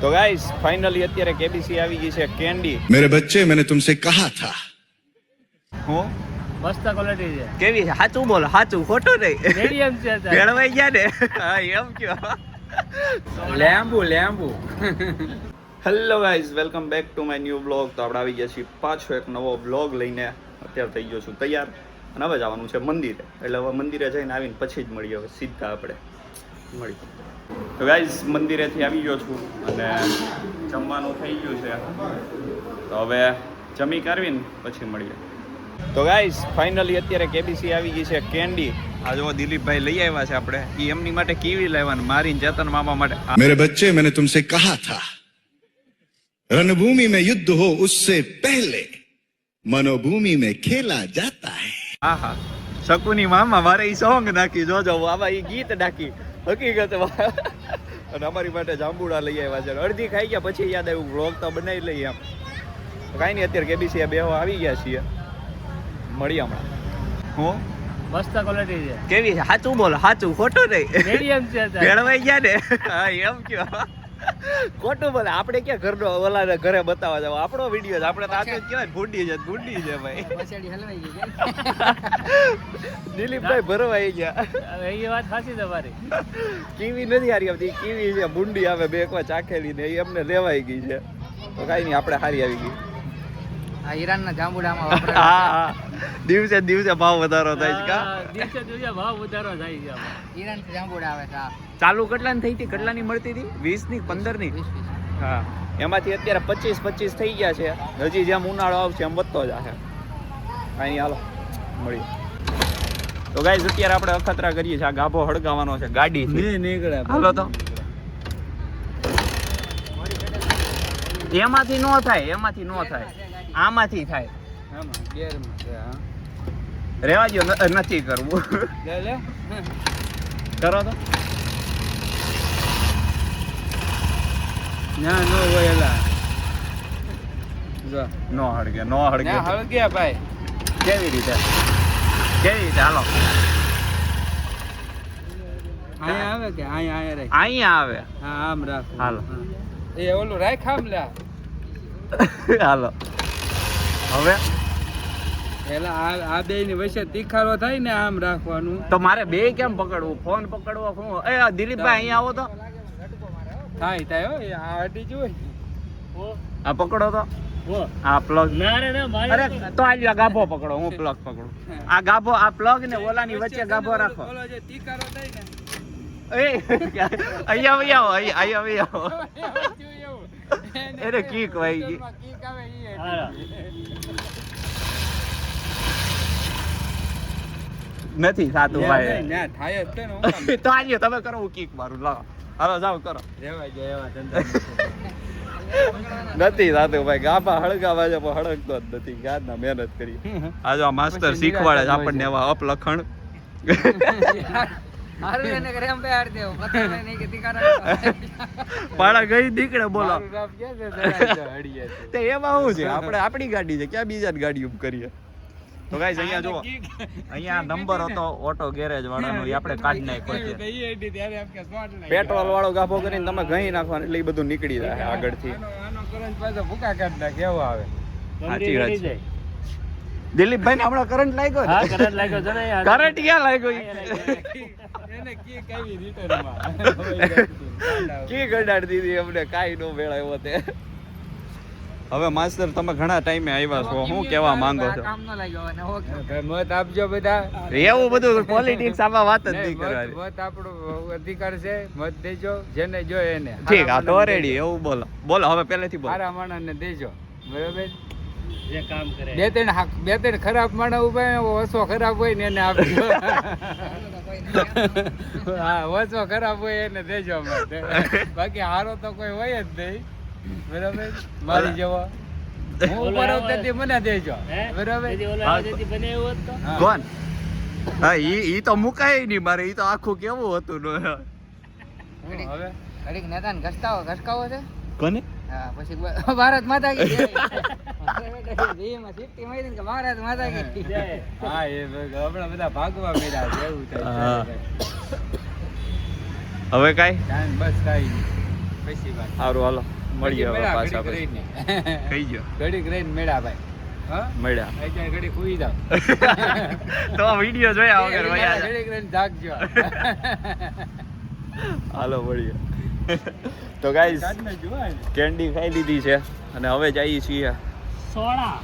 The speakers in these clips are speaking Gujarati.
તો ગાઈસ ફાઇનલી અત્યારે કેબીસી આવી ગઈ છે કેન્ડી. मेरे बच्चे मैंने तुमसे कहा था હું મસ્ત ક્વોલિટી છે. કેવી છે? સાચું બોલો, સાચું ખોટું નહીં. મીડિયમ છે ભેળવાઈ ગયા ને? હા એમ કયો. લેમ્બુ hello guys, welcome back to my new blog. તો આપણે આવી ગયા છીએ પાછો એક નવો બ્લોગ લઈને. અત્યારે થઈ ગયો છું તૈયાર અને હવે જવાનું છે મંદિરે. એટલે હવે મંદિરે જઈને આવીને પછી જ મળીએ. હવે સીધા આપણે મળી. તો ગાઈઝ મંદિરેથી આવી ગયો છું અને જમવાનું થઈ ગયું છે. તો હવે જમી કાઢવીને પછી મળીએ. તો ગાઈઝ ફાઇનલી અત્યારે કેબીસી આવી ગઈ છે કેન્ડી. આ જો દિલીપભાઈ લઈ આવ્યા છે આપણે. એ એમની માટે કીવી લાવવાનું, મારી ચેતન મામા માટે. मेरे बच्चे मैंने तुमसे कहा था रणभूमि में युद्ध हो उससे पहले मनोभूमि में खेला जाता है. હા હા, શકુની મામા મારે ઈ સોંગ નાખી જોજો. આવા ઈ ગીત નાખી હકીકતમાં. અને અમારી માટે જાંબુડા લઈ આવ્યા છે. અડધી ખાઈ ગયા પછી યાદ આવ્યું વ્લોગ તો બનાવી લઈએ એમ. કાંઈ નહીં, અત્યારે કેબીસી બે આવી ગયા છીએ. મળી હમણાં. હું મસ્ત ક્વોલિટી છે. કેવી છે? સાચું બોલો, સાચું ખોટું નહીં. મીડિયમ છે ભેળવાઈ ગયા ને? હા એમ કયો. ખોટું બોલે. આપણે ક્યાં ઘરનો ઓલા ઘરે બતાવવા જાવ? આપણો વિડીયો છે. આપણે તો આટલું જ કહેવાય ભૂંડી છે, ભૂંડી છે ભાઈ. પછાડી હલવાઈ ગઈ દિલીપભાઈ ભરવાઈ ગયા. હવે એ વાત સાચી તમારી. કીવી નથી હારી આવતી. કીવી છે ભૂંડી આવે બે એકવાર ચાખેલી ને એ અમને લેવાઈ ગઈ છે. તો કાંઈ નહીં, આપણે હારી આવી ગઈ. આ ઈરાનના જાંબુડામાં હા હા, દિવસે દિવસે ભાવ વધારો થાય છે. કા દિવસે દિવસે ભાવ વધારો થાય છે. ઈરાન જાંબુડા આવે છે. ચાલુ કેટલાની થઈ હતી? કેટલાની મળતી હતી? 20 ની 15 ની? હા, એમાંથી અત્યારે 25 થઈ ગયા છે. હજી જેમ ઉનાળો આવશે એમ વધતો જશે. કાંઈ હાલો મળીએ. તો ગાઈઝ અત્યારે આપણે અખતરા કરીએ છીએ. આ ગાભો હળગાવાનો છે ગાડી નીકળે. હાલો તો એમાંથી નો થાય, એમાંથી નો થાય, આમાંથી થાય. રેવા દો, નથી કરવું. કરો તો ના નો હોય એલા જો નો હળગે, નો હળગે. હળગ્યા ભાઈ. કેવી રીતે? કેવી રીતે? હાલો અહીંયા આવે કે અહીંયા રાખ. અહીંયા આવે. હા આમ રાખ. હાલો એ ઓલું રાખ આમ લ્યા. હાલો હવે એલા આ બે ની વચ્ચે તીખારો થાય ને આમ રાખવાનું. તો મારે બે કેમ પકડવું? ફોન પકડવો શું? એ દિલીપભાઈ અહીંયા આવો તો. થાય હો. આ અડી જોઈ. આ પકડો તો. આ પ્લગ. અરે તો આ ગાભો પકડો, હું પ્લગ પકડું. આ ગાભો, આ પ્લગ ને ઓલાની વચ્ચે ગાભો રાખો. ઓલો જે તીખારો થાય ને એ અહીંયા આવી આવો, અહીંયા આવી આવો. એને કીક વાઈ ગઈ. નથી થાતું ભાઈ. ના થાય જ છે ને. તો આજે તમે કરો, હું કીક મારું. લાવો હાલો જાઓ કરો. રેવાય જાય એવા ધંધા નથી થાતું ભાઈ. ગાભા હળગાવા છે પણ હળગતો જ નથી. ગાદના મહેનત કરી. આ જો માસ્ટર શીખવાડે છે આપણને એવા અપલખણ. હારું એને કરે એમ બેહાર દેવો. પતા નહીં કે તીખારા પાડા ગઈ દીકડે બોલો. મારું નામ કે છે હડિયા. તે એમાં શું છે? આપણે આપણી ગાડી છે, ક્યાં બીજાની ગાડી ઉભ કરીએ? તો ગાઈસ અહીંયા જો, અહીંયા નંબર હતો ઓટો ગેરેજ વાળાનો, એ આપણે કાઢી નાખ્યો છે. પેટ્રોલ વાળો ગાભો કરીને તમે ઘઈ નાખવાનો એટલે એ બધું નીકળી જાય આગળથી. આનો કરંટ પાછો ભૂકા કાઢ નાખે એવો આવે. સાચી વાત છે. દિલીપભાઈ ને હમણાં કરંટ લાગ્યો? હા કરંટ લાગ્યો છે ને યાર. કરંટ ક્યાં લાગ્યો? એને કી કેવી રિટર્નમાં કી ગડાડ દીધી અમને, કાઈ નો મેળાયો તે. હવે માસ્ટર તમે ઘણા ટાઈમે આવ્યા છો, શું કહેવા માંગો છો? કામ ન લાગ્યો અને ઓકે મત આપજો બધા. એવું બધું પોલિટિક્સ આમાં વાત જ નહીં કરવાની. મત આપણો અધિકાર છે, મત દેજો જેને જો એને. ઠીક, આ તો રેડી. એવું બોલો બોલો હવે પહેલેથી બોલો. સારા માણસને દેજો, બરાબર? જે કામ કરે. બે ત્રણ ખરાબ માણસ ઉભા ઓછો ખરાબ હોય ને એને આપજો. હા ઓછો ખરાબ હોય એને દેજો અમને. બાકી હારો તો કોઈ હોય જ નહીં, બરાબર? મારી જેવો હું બરાબર મને દેજો, બરાબર? કોણ? હા ઈ તો મુકાય નહીં મારે. ઈ તો આખું કેવું હતું નો. હવે ઘડીક નેતાને ઘસકાવો છે કોને? હા પછી ભારત માતા કી જય. એમાં સિફ્ટી મારી ને ભારત માતા કી જય. હા એ હમણાં બધા ભાગવા મળ્યા છે, એવું થાય. હવે કાઈ બસ કાઈ નહીં. પછી વાત સારું હાલો મળીએ હવે મેળા પાછા ઘડીક પછી રહીને. થઈ ગયો ઘડીક રહીને મેળા ભાઈ હા મળ્યા અત્યારે ઘડીક સુઈ જાવ તો વિડીયો જોયા વગર વયા જા. ઘડીક રહીને જાગજો હાલો મળીએ તો ગાઈસ કાઢને જોવાય ને. કેન્ડી ખાઈ લીધી છે અને હવે જઈએ છીએ સોડા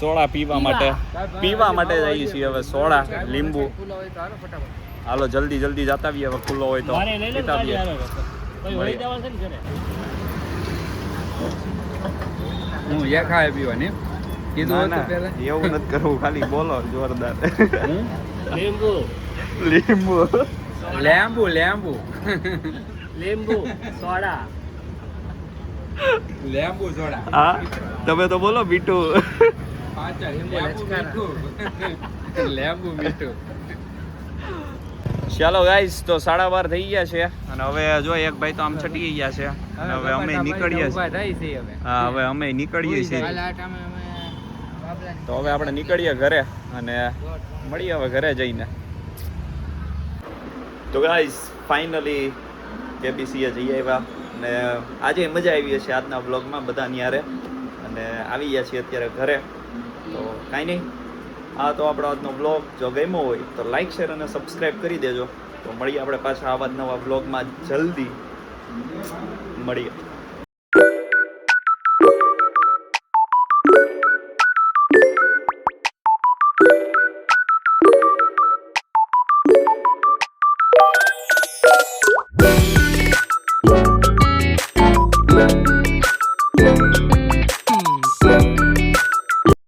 સોડા પીવા માટે જઈએ છીએ હવે સોડા લીંબુ ખુલ્લો હોય તો હાલો ફટાફટ. હાલો જલ્દી જલ્દી જતા આવીએ હવે ખુલ્લો હોય તો મારે લઈ લે પીતા ગાડી આવીએ. હાલો પછી વળી જવાનું છે ને ઘરે હું એખાય પીવાની કીધું ના હતું ના પહેલા એવું નથી કરવું ખાલી બોલો જોરદાર લીંબુ લીંબુ લેંબુ લેંબુ લીંબુ સોડા લેંબુ સોડા હા તમે તો બોલો બીટું પાછળ લેંબુ મીઠું લેંબુ મીઠું ચાલો ગાઈસ તો 12:30 થઈ ગયા છે અને હવે જો એક ભાઈ તો આમ છટકી ગયા છે અને હવે અમે નીકળીએ ઊભા છીએ થઈ છીએ હવે હા હવે અમે નીકળીએ છીએ હાલ આ ટાઈમે અમે બાબલાની તો હવે આપણે નીકળીએ ઘરે અને મળીએ હવે ઘરે જઈને તો ગાઈસ ફાઇનલી કેબીસીએ જઈ આવ્યા અને આજે મજા આવી છે આજના બ્લોગમાં બધા ન્યારે અને આવી ગયા છીએ અત્યારે ઘરે તો કાંઈ નહીં આ તો આપણો આજનો બ્લોગ જો ગમ્યો હોય તો લાઈક શેર અને સબસ્ક્રાઈબ કરી દેજો તો મળીએ આપણે પાછા આવા જ નવા બ્લોગમાં જલ્દી મળીએ